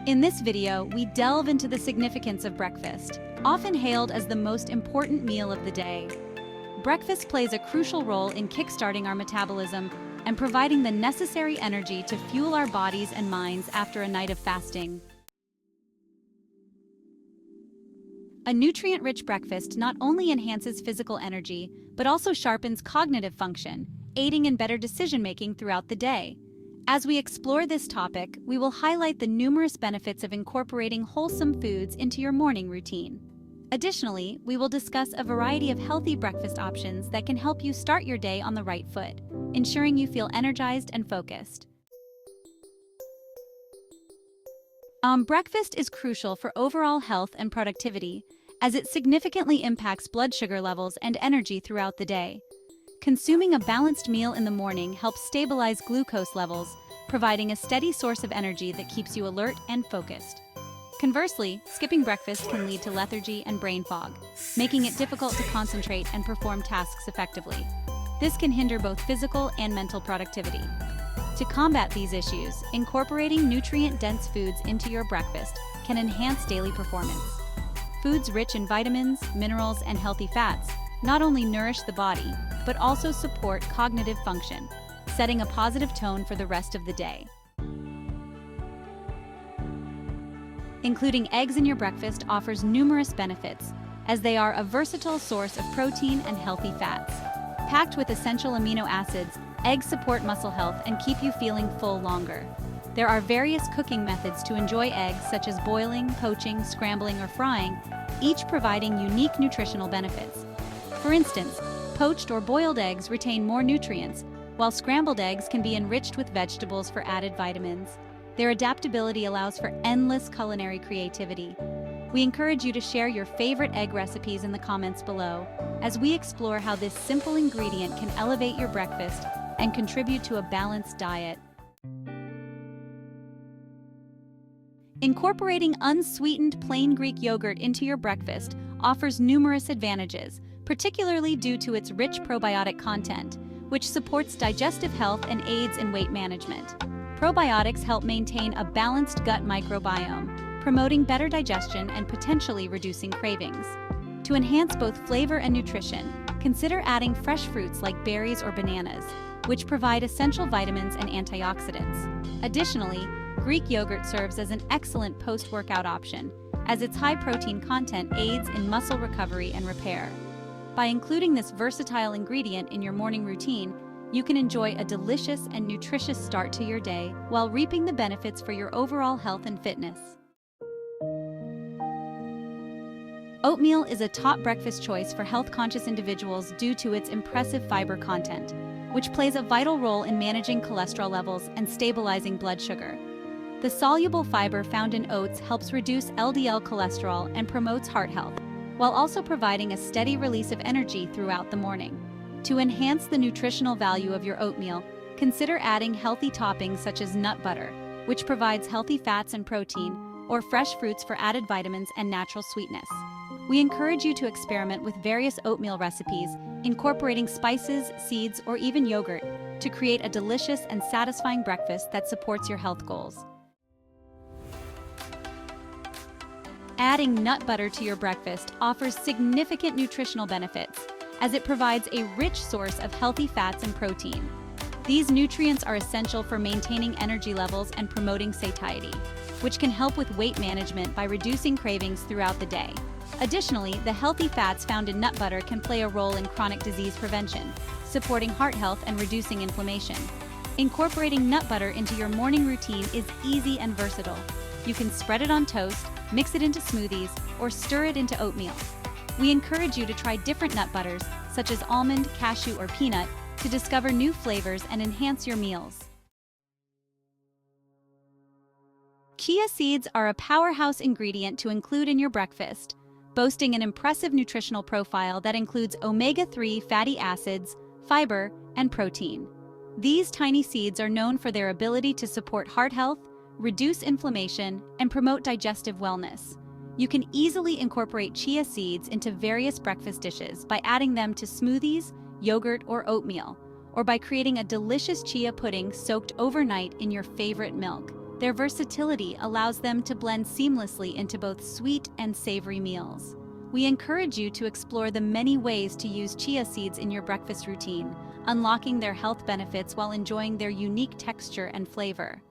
In this video, we delve into the significance of breakfast, often hailed as the most important meal of the day. Breakfast plays a crucial role in kickstarting our metabolism and providing the necessary energy to fuel our bodies and minds after a night of fasting. A nutrient-rich breakfast not only enhances physical energy, but also sharpens cognitive function, aiding in better decision-making throughout the day. As we explore this topic, we will highlight the numerous benefits of incorporating wholesome foods into your morning routine. Additionally, we will discuss a variety of healthy breakfast options that can help you start your day on the right foot, ensuring you feel energized and focused. Breakfast is crucial for overall health and productivity, as it significantly impacts blood sugar levels and energy throughout the day. Consuming a balanced meal in the morning helps stabilize glucose levels, providing a steady source of energy that keeps you alert and focused. Conversely, skipping breakfast can lead to lethargy and brain fog, making it difficult to concentrate and perform tasks effectively. This can hinder both physical and mental productivity. To combat these issues, incorporating nutrient-dense foods into your breakfast can enhance daily performance. Foods rich in vitamins, minerals, and healthy fats not only nourish the body, but also support cognitive function, setting a positive tone for the rest of the day. Including eggs in your breakfast offers numerous benefits, as they are a versatile source of protein and healthy fats. Packed with essential amino acids, eggs support muscle health and keep you feeling full longer. There are various cooking methods to enjoy eggs, such as boiling, poaching, scrambling, or frying, each providing unique nutritional benefits. For instance, poached or boiled eggs retain more nutrients, while scrambled eggs can be enriched with vegetables for added vitamins. Their adaptability allows for endless culinary creativity. We encourage you to share your favorite egg recipes in the comments below, as we explore how this simple ingredient can elevate your breakfast and contribute to a balanced diet. Incorporating unsweetened plain Greek yogurt into your breakfast offers numerous advantages, particularly due to its rich probiotic content, which supports digestive health and aids in weight management. Probiotics help maintain a balanced gut microbiome, promoting better digestion and potentially reducing cravings. To enhance both flavor and nutrition, consider adding fresh fruits like berries or bananas, which provide essential vitamins and antioxidants. Additionally, Greek yogurt serves as an excellent post-workout option, as its high protein content aids in muscle recovery and repair. By including this versatile ingredient in your morning routine, you can enjoy a delicious and nutritious start to your day while reaping the benefits for your overall health and fitness. Oatmeal is a top breakfast choice for health-conscious individuals due to its impressive fiber content, which plays a vital role in managing cholesterol levels and stabilizing blood sugar. The soluble fiber found in oats helps reduce LDL cholesterol and promotes heart health, while also providing a steady release of energy throughout the morning. To enhance the nutritional value of your oatmeal, consider adding healthy toppings such as nut butter, which provides healthy fats and protein, or fresh fruits for added vitamins and natural sweetness. We encourage you to experiment with various oatmeal recipes, incorporating spices, seeds, or even yogurt to create a delicious and satisfying breakfast that supports your health goals. Adding nut butter to your breakfast offers significant nutritional benefits, as it provides a rich source of healthy fats and protein. These nutrients are essential for maintaining energy levels and promoting satiety, which can help with weight management by reducing cravings throughout the day. Additionally, the healthy fats found in nut butter can play a role in chronic disease prevention, supporting heart health and reducing inflammation. Incorporating nut butter into your morning routine is easy and versatile. You can spread it on toast, mix it into smoothies, or stir it into oatmeal. We encourage you to try different nut butters, such as almond, cashew, or peanut, to discover new flavors and enhance your meals. Chia seeds are a powerhouse ingredient to include in your breakfast, boasting an impressive nutritional profile that includes omega-3 fatty acids, fiber, and protein. These tiny seeds are known for their ability to support heart health, reduce inflammation, and promote digestive wellness. You can easily incorporate chia seeds into various breakfast dishes by adding them to smoothies, yogurt, or oatmeal, or by creating a delicious chia pudding soaked overnight in your favorite milk. Their versatility allows them to blend seamlessly into both sweet and savory meals. We encourage you to explore the many ways to use chia seeds in your breakfast routine, unlocking their health benefits while enjoying their unique texture and flavor.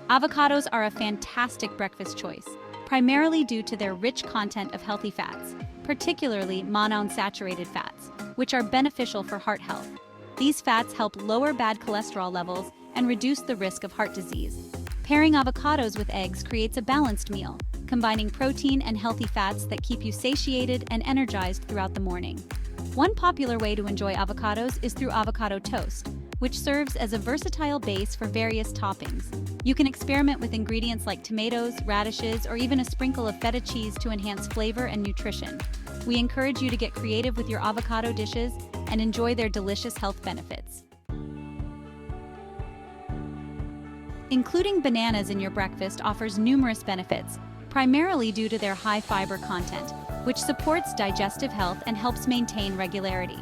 Avocados are a fantastic breakfast choice, primarily due to their rich content of healthy fats, particularly monounsaturated fats, which are beneficial for heart health. These fats help lower bad cholesterol levels and reduce the risk of heart disease. Pairing avocados with eggs creates a balanced meal, combining protein and healthy fats that keep you satiated and energized throughout the morning. One popular way to enjoy avocados is through avocado toast, which serves as a versatile base for various toppings. You can experiment with ingredients like tomatoes, radishes, or even a sprinkle of feta cheese to enhance flavor and nutrition. We encourage you to get creative with your avocado dishes and enjoy their delicious health benefits. Including bananas in your breakfast offers numerous benefits, primarily due to their high fiber content, which supports digestive health and helps maintain regularity.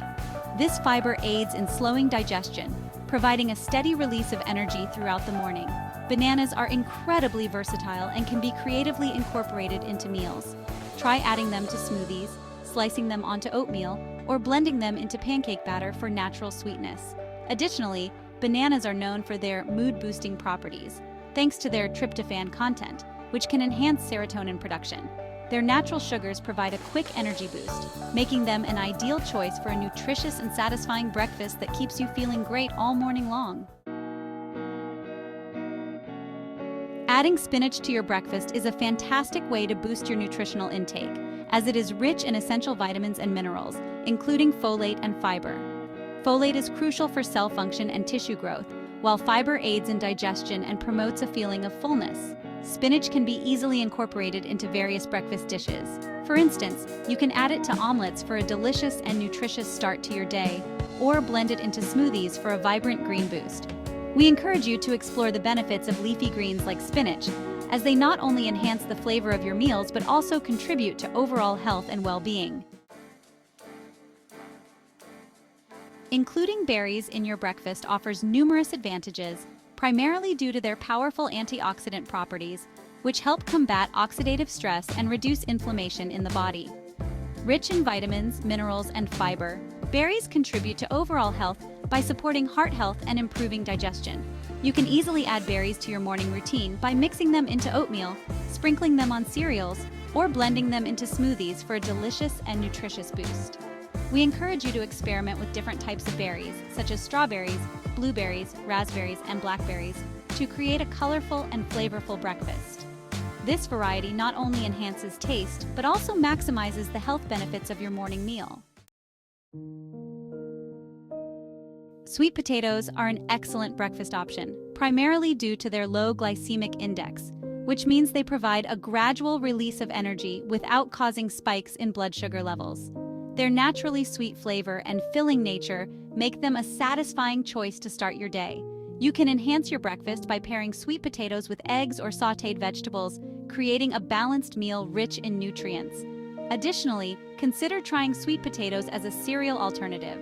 This fiber aids in slowing digestion, providing a steady release of energy throughout the morning. Bananas are incredibly versatile and can be creatively incorporated into meals. Try adding them to smoothies, slicing them onto oatmeal, or blending them into pancake batter for natural sweetness. Additionally, bananas are known for their mood-boosting properties, thanks to their tryptophan content, which can enhance serotonin production. Their natural sugars provide a quick energy boost, making them an ideal choice for a nutritious and satisfying breakfast that keeps you feeling great all morning long. Adding spinach to your breakfast is a fantastic way to boost your nutritional intake, as it is rich in essential vitamins and minerals, including folate and fiber. Folate is crucial for cell function and tissue growth, while fiber aids in digestion and promotes a feeling of fullness. Spinach can be easily incorporated into various breakfast dishes. For instance, you can add it to omelets for a delicious and nutritious start to your day, or blend it into smoothies for a vibrant green boost. We encourage you to explore the benefits of leafy greens like spinach, as they not only enhance the flavor of your meals but also contribute to overall health and well-being. Including berries in your breakfast offers numerous advantages, primarily due to their powerful antioxidant properties, which help combat oxidative stress and reduce inflammation in the body. Rich in vitamins, minerals, and fiber, berries contribute to overall health by supporting heart health and improving digestion. You can easily add berries to your morning routine by mixing them into oatmeal, sprinkling them on cereals, or blending them into smoothies for a delicious and nutritious boost. We encourage you to experiment with different types of berries, such as strawberries, blueberries, raspberries, and blackberries, to create a colorful and flavorful breakfast. This variety not only enhances taste, but also maximizes the health benefits of your morning meal. Sweet potatoes are an excellent breakfast option, primarily due to their low glycemic index, which means they provide a gradual release of energy without causing spikes in blood sugar levels. Their naturally sweet flavor and filling nature make them a satisfying choice to start your day. You can enhance your breakfast by pairing sweet potatoes with eggs or sautéed vegetables, creating a balanced meal rich in nutrients. Additionally, consider trying sweet potatoes as a cereal alternative.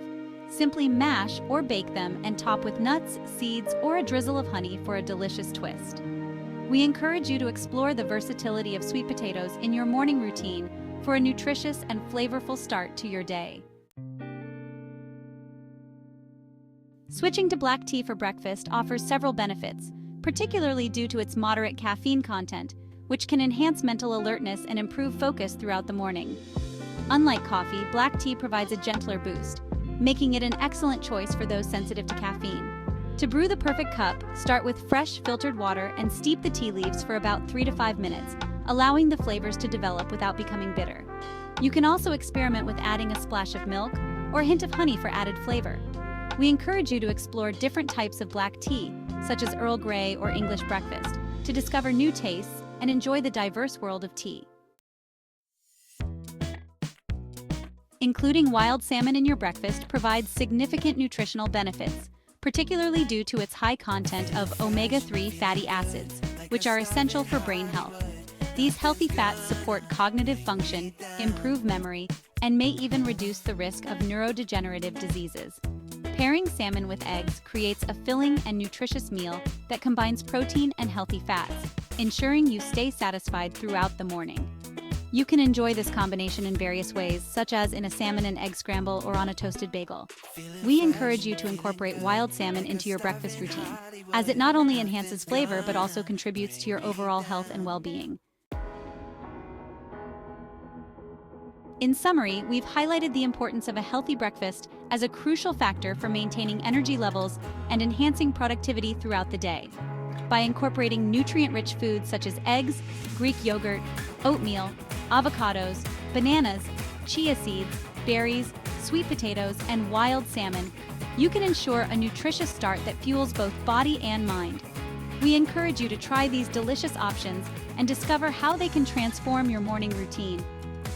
Simply mash or bake them and top with nuts, seeds, or a drizzle of honey for a delicious twist. We encourage you to explore the versatility of sweet potatoes in your morning routine for a nutritious and flavorful start to your day. Switching to black tea for breakfast offers several benefits, particularly due to its moderate caffeine content, which can enhance mental alertness and improve focus throughout the morning. Unlike coffee, black tea provides a gentler boost, making it an excellent choice for those sensitive to caffeine. To brew the perfect cup, start with fresh filtered water and steep the tea leaves for about 3 to 5 minutes, allowing the flavors to develop without becoming bitter. You can also experiment with adding a splash of milk or a hint of honey for added flavor. We encourage you to explore different types of black tea, such as Earl Grey or English breakfast, to discover new tastes and enjoy the diverse world of tea. Including wild salmon in your breakfast provides significant nutritional benefits, particularly due to its high content of omega-3 fatty acids, which are essential for brain health. These healthy fats support cognitive function, improve memory, and may even reduce the risk of neurodegenerative diseases. Pairing salmon with eggs creates a filling and nutritious meal that combines protein and healthy fats, ensuring you stay satisfied throughout the morning. You can enjoy this combination in various ways, such as in a salmon and egg scramble or on a toasted bagel. We encourage you to incorporate wild salmon into your breakfast routine, as it not only enhances flavor but also contributes to your overall health and well-being. In summary, we've highlighted the importance of a healthy breakfast as a crucial factor for maintaining energy levels and enhancing productivity throughout the day. By incorporating nutrient-rich foods such as eggs, Greek yogurt, oatmeal, avocados, bananas, chia seeds, berries, sweet potatoes, and wild salmon, you can ensure a nutritious start that fuels both body and mind. We encourage you to try these delicious options and discover how they can transform your morning routine.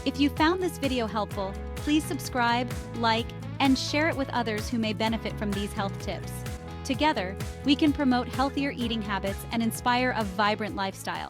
If you found this video helpful, please subscribe, like, and share it with others who may benefit from these health tips. Together, we can promote healthier eating habits and inspire a vibrant lifestyle.